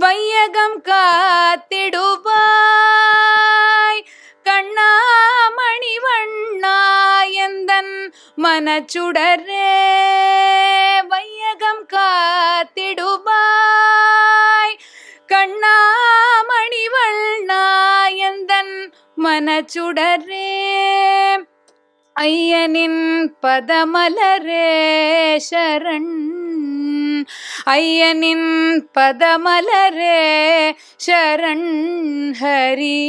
வையகம் காத்திடுவாய் கண்ணாமணி வண்ணாயந்தன் மனச்சுடரே. வையகம் காத்திடுவாய் கண்ணாமணி வண்ணாயந்தன் மனச்சுடரே. ஐயனின் பதமலரே சரண், ஐயனின் பதமலரே சரண். ஹரி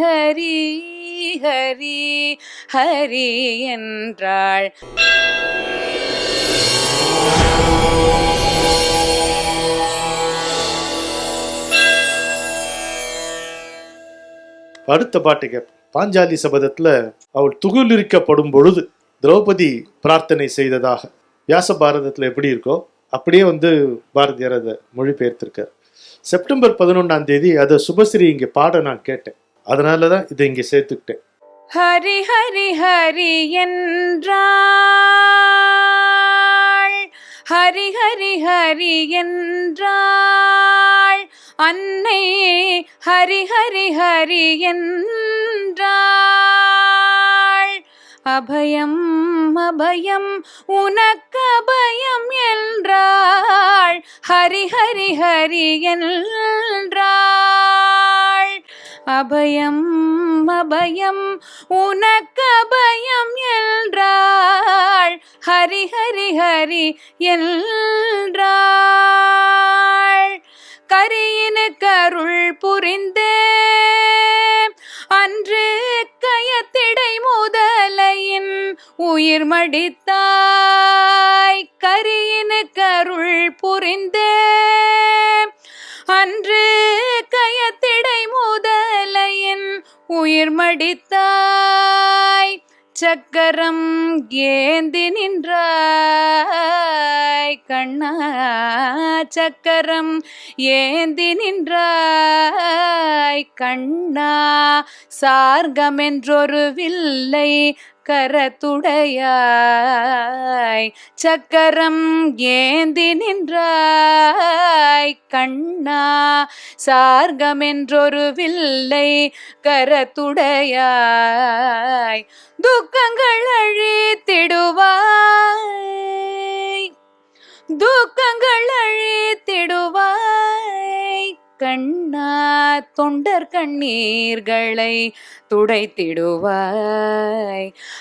ஹரி ஹரி ஹரி என்றாள். அடுத்த பாட்டு கேட்போம். பாஞ்சாலி சபதத்துல அவள் துகிலுரிக்கப்படும் பொழுது திரௌபதி பிரார்த்தனை செய்ததாக வியாச பாரதத்துல எப்படி இருக்கோ அப்படியே பாரதியார் அதை மொழிபெயர்த்திருக்கார். செப்டம்பர் 11 அதை சுபஸ்ரீ இங்க பாட நான் கேட்டேன், அதனாலதான் இதை இங்க சேர்த்துக்கிட்டேன். ஹரி ஹரி ஹரி என்றாள், ஹரி ஹரி ஹரி என்றாள் அன்னை, ஹரி ஹரி ஹரி என்றாள். அபயம் அபயம் உனக்கு அபயம் என்றாள், ஹரி ஹரி ஹரி என்றாள். அபயம் அபயம் உனக்கு அபயம் என்றாள், ஹரி ஹரி ஹரி என்றாள். கரியினு கருள் புரிந்தே அன்று கயத்திடை முதலையின் உயிர் மடித்தாய். கரியினு கருள் புரிந்தே அன்று கயத்திடை முதலையின் உயிர் மடித்தாய். சக்கரம் ஏந்தி நின்றாய் கண்ணா, சக்கரம் ஏந்தி நின்றாய் கண்ணா. சார்கமென்றொரு வில்லை கரத்துடையாய், சக்கரம் ஏந்தி நின்றாய் கண்ணா. சார்கமென்றொரு வில்லை கரத்துடையாய். துக்கங்கள் அழித்திடுவாய், துக்கங்கள் அழித்திடுவாய் கண்ணா. தொண்டர் கண்ணீர்களை துடைத்திடுவாய்.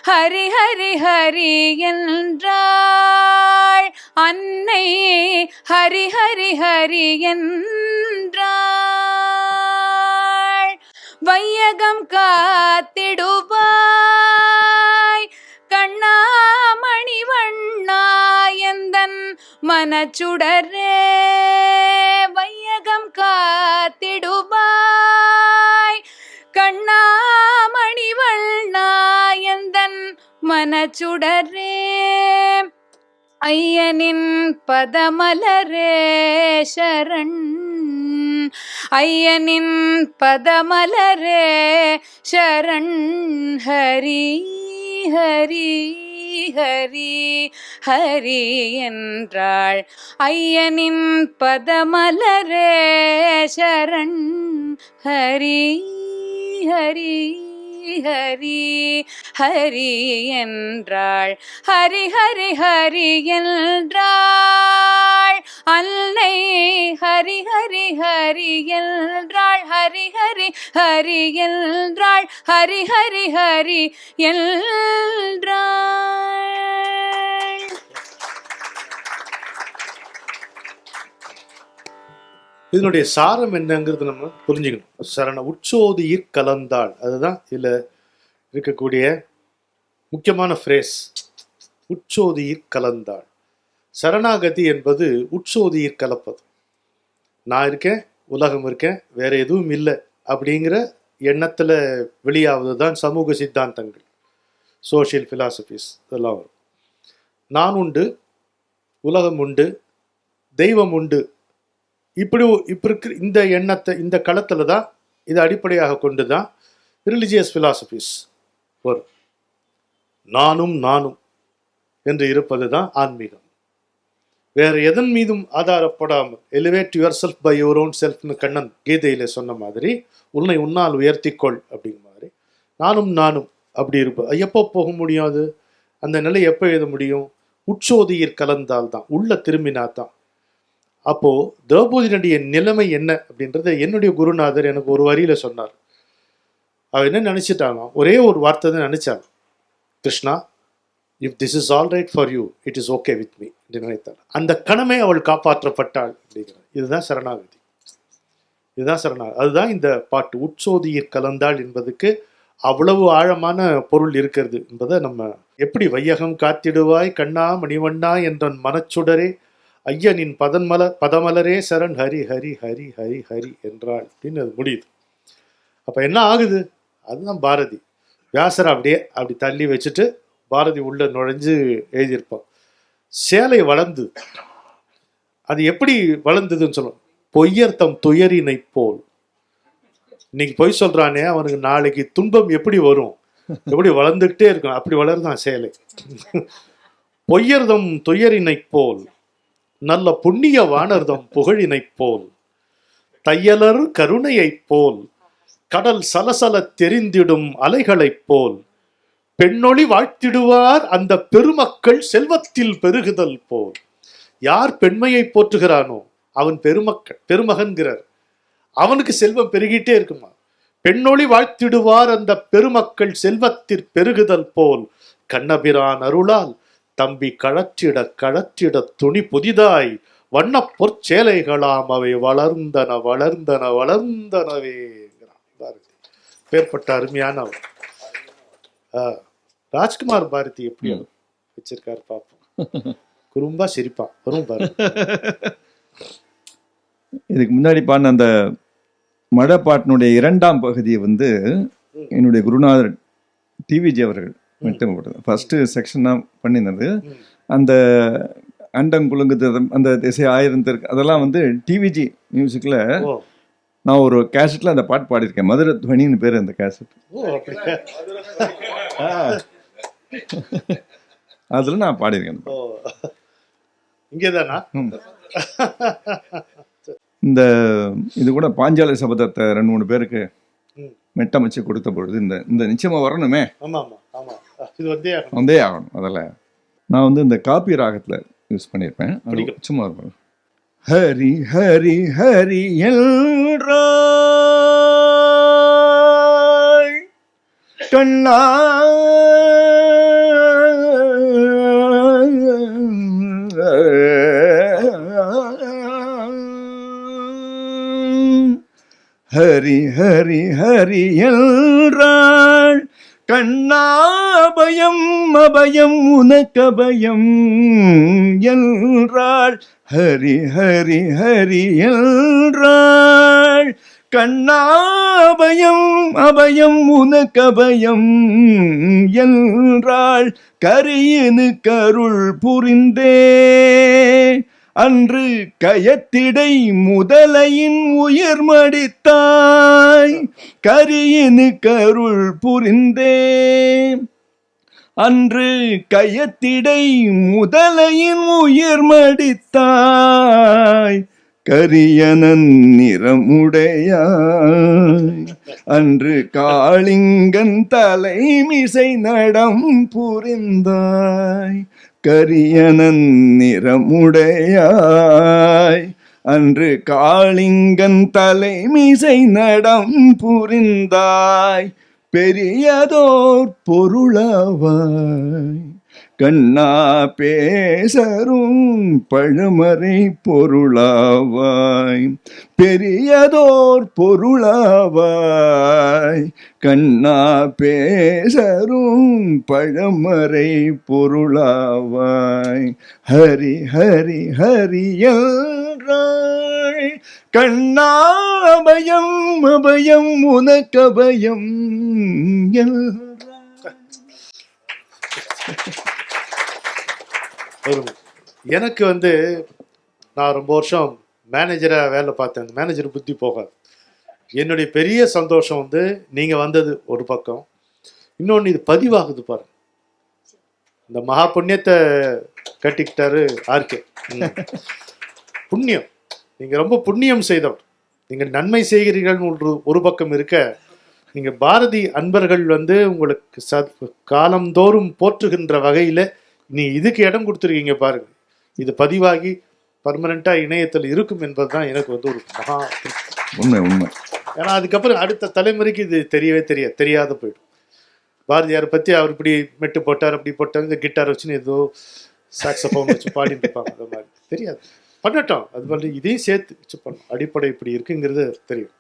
ஹரி ஹரி ஹரி என்றாள் அன்னை, ஹரி ஹரி ஹரி என்றாள். வையகம் காத்திடுவாய் கண்ணாமணி வண்ணாயந்தன் மனச்சுடரே. வையகம் காத்திடுவாய் கண்ணாமணி வண்ணாயந்தன் மனச்சுடரே. ஐயனின் பதமலரே சரண், ஐயனின் பதமலரே சரண். ஹரி ஹரி ஹரி ஹரி என்றாள். ஐயனின் பதமலரே சரண். ஹரி ஹரி ஹரி ஹரி என்றாள். ஹரி ஹரி ஹரி என்றாள் அன்னை, ஹரி ஹரி ஹரி என்றாள். ஹரி ஹரி ஹரி என்றாள், ஹரி ஹரி ஹரி என்றாள். இதனுடைய சாரம் என்னங்கிறது நம்ம புரிஞ்சுக்கணும். சரண உற்சோதியிற் கலந்தாள், அதுதான் இதுல இருக்கக்கூடிய முக்கியமான ஃப்ரேஸ். உற்சோதியிற் கலந்தாள். சரணாகதி என்பது உற்சோதியிற் கலப்பது. நான் இருக்கேன், உலகம் இருக்கேன், வேற எதுவும் இல்லை அப்படிங்கிற எண்ணத்துல வெளியாவது தான் சமூக சித்தாந்தங்கள், சோஷியல் பிலாசபிஸ் இதெல்லாம் வரும். நான் உண்டு, உலகம் உண்டு, தெய்வம் உண்டு, இப்படி இருக்கிற இந்த எண்ணத்தை இந்த களத்தில் தான் இதை அடிப்படையாக கொண்டு தான் ரிலிஜியஸ் பிலாசபிஸ் வரும். நானும் நானும் என்று இருப்பது தான் ஆன்மீகம். வேற எதன் மீதும் ஆதாரப்படாமல் elevate yourself by your own செல்ஃப்னு கண்ணன் கீதையில சொன்ன மாதிரி உன்னை உன்னால் உயர்த்திக்கொள் அப்படிங்கிற மாதிரி நானும் அப்படி இருப்பேன். எப்போ போக முடியாது? அந்த நிலை எப்போ எழுத முடியும்? உட்சோதியில் கலந்தால் தான், உள்ள திரும்பினா தான். அப்போ திரௌபதியினுடைய நிலைமை என்ன அப்படின்றத என்னுடைய குருநாதர் எனக்கு ஒரு வரியில சொன்னார். அவ என்ன நினைச்சிட்டாங்க, ஒரே ஒரு வார்த்தை தான் நினைச்சாங்க, Krishna if this is all right for you it is okay with me என்று நினைத்தாள். அந்த கணமே அவள் காப்பாற்றப்பட்டாள் அப்படிங்கிறார். இதுதான் சரணாகதி, இதுதான் சரணாகதி. அதுதான் இந்த பாட்டு உட்சோதியில் கலந்தாள் என்பதுக்கு அவ்வளவு ஆழமான பொருள் இருக்கிறது என்பதை நம்ம எப்படி வையகம் காத்திடுவாய் கண்ணா மணிவண்ணா என்ற மனச்சுடரே ஐயனின் பதமலரே சரண் ஹரி ஹரி ஹரி ஹரி ஹரி என்றாள் அப்படின்னு அது முடியுது. அப்ப என்ன ஆகுது? அதுதான் பாரதி. வியாசரை அப்படி தள்ளி வச்சுட்டு பாரதி உள்ள நுழைஞ்சு எழுதியிருப்பான். சேலை வளர்ந்து, அது எப்படி வளர்ந்ததுன்னு சொல்லணும், பொய்யர்த்தம் துயரினை போல். இன்னைக்கு பொய் சொல்றானே அவனுக்கு நாளைக்கு துன்பம் எப்படி வரும், எப்படி வளர்ந்துகிட்டே இருக்கும், அப்படி வளர்தான் சேலை. பொய்யர்தம் துயரினை போல் நல்ல புண்ணிய வானர்தம் புகழினை போல் தையலர் கருணையைப் போல் கடல் சலசல தெரிந்திடும் அலைகளைப் போல் பெண்ணொளி வாழ்த்திடுவார் அந்த பெருமக்கள் செல்வத்தில் பெருகுதல் போல். யார் பெண்மையை போற்றுகிறானோ அவன் பெருமகன்கிறார், அவனுக்கு செல்வம் பெருகிட்டே இருக்குமா. பெண்ணொளி வாழ்த்திடுவார் அந்த பெருமக்கள் செல்வத்தில் பெருகுதல் போல் கண்ணபிரான் அருளால் தம்பி கழற்றிட துணி புதிதாய் வண்ண பொற்சேலைகளாம் அவை வளர்ந்தனவே. பேர்பட்ட அருமையான ராஜ்குமார் பாரதி எப்படி வச்சிருக்காரு பார்ப்போம். குறும்பா சிரிப்பான் வரும் பாரு. இதுக்கு முன்னாடி பாடின அந்த மழை பாட்டினுடைய 2ஆம் பகுதியை என்னுடைய குருநாதர் டிவிஜி அவர்கள் ஃபர்ஸ்ட் செக்ஷனாக பண்ணினது. அந்த அண்டங்குழுங்கு அந்த திசை 1000 அதெல்லாம் டிவிஜி மியூசிக்கில் நான் ஒரு கேசட்டில் அந்த பாட்டு பாடியிருக்கேன். மதுரை துவனின்னு பேர் அந்த கேசட். அதில் நான் பாடியிருக்கேன். இங்கேதானா இந்த இது கூட பாஞ்சாலி சபதத்தை 2-3 பேருக்கு மெட்டமைச்சு கொடுத்த பொழுது இந்த நிச்சயமா வரணுமே, வந்தே ஆகணும். அதில் நான் இந்த காப்பி ராகத்தில் யூஸ் பண்ணியிருப்பேன். சும்மா இருப்பேன். ஹரி ஹரி ஹரி என்றாய் கண்ணா ஹரி ஹரி ஹரி என்றாள் கண்ணா அபயம் அபயம் உனக்கபயம் என்றாள். ஹரி ஹரி ஹரி என்றாள் கண்ணா அபயம் அபயம் உனக்கபயம் என்றாள். கரியனு கருள் புரிந்தே அன்று கயத்திடை முதலையின் உயிர் மடித்தாய். கரியனு கருள் புரிந்தே அன்று கயத்திடை முதலையின் உயிர் மடித்தாய். கரியனன் நிறமுடையாய் அன்று காளிங்கன் தலைமிசை நடம் புரிந்தாய். கரியனன் நிறமுடையாய் அன்று காளிங்கன் தலைமிசை நடம் புரிந்தாய். பெரியதோர் பொருளாவாய் கண்ணா பேசரும் பழமறை பொருளாவாய். பெரியதோர் பொருளாவாய் கண்ணா பேசரும் பழமறை பொருளாவாய். ஹரி ஹரி ஹரி என்றாய் கண்ணா அபயம் அபயம் உனக்கபயம் என்றாய். எனக்கு நான் ரொம்ப வருஷம் மேனேஜராக வேலை பார்த்தேன். மேனேஜர் புத்தி போகாது. என்னுடைய பெரிய சந்தோஷம் நீங்கள் வந்தது ஒரு பக்கம், இன்னொன்று இது பதிவாகுது பாருங்க. இந்த மகா புண்ணியத்தை கட்டிக்கிட்டாரு ஆர்கே. புண்ணியம், நீங்க ரொம்ப புண்ணியம் செய்தவர், நீங்க நன்மை செய்கிறீர்கள் ஒரு பக்கம் இருக்க, நீங்க பாரதி அன்பர்கள் வந்து உங்களுக்கு காலந்தோறும் போற்றுகின்ற வகையில நீ இதுக்கு இடம் கொடுத்துருக்கீங்க பாருங்க. இது பதிவாகி பர்மனண்டா இணையத்தில் இருக்கும் என்பதுதான் எனக்கு வந்து ஒரு மகா உண்மை உண்மை. ஏன்னா அதுக்கப்புறம் அடுத்த தலைமுறைக்கு இது தெரியவே தெரியாத போயிடும். பாரதியாரை பத்தி அவர் இப்படி மெட்டு போட்டார், அப்படி போட்டார், இந்த கிட்டார் வச்சுன்னு ஏதோ சாக்ஸபோன் வச்சு பாடிட்டு இருப்பாங்க, அந்த மாதிரி தெரியாது. பண்ணட்டும், அது மாதிரி இதையும் சேர்த்து வச்சு பண்ணணும். அடிப்படை இப்படி இருக்குங்கிறது தெரியும்.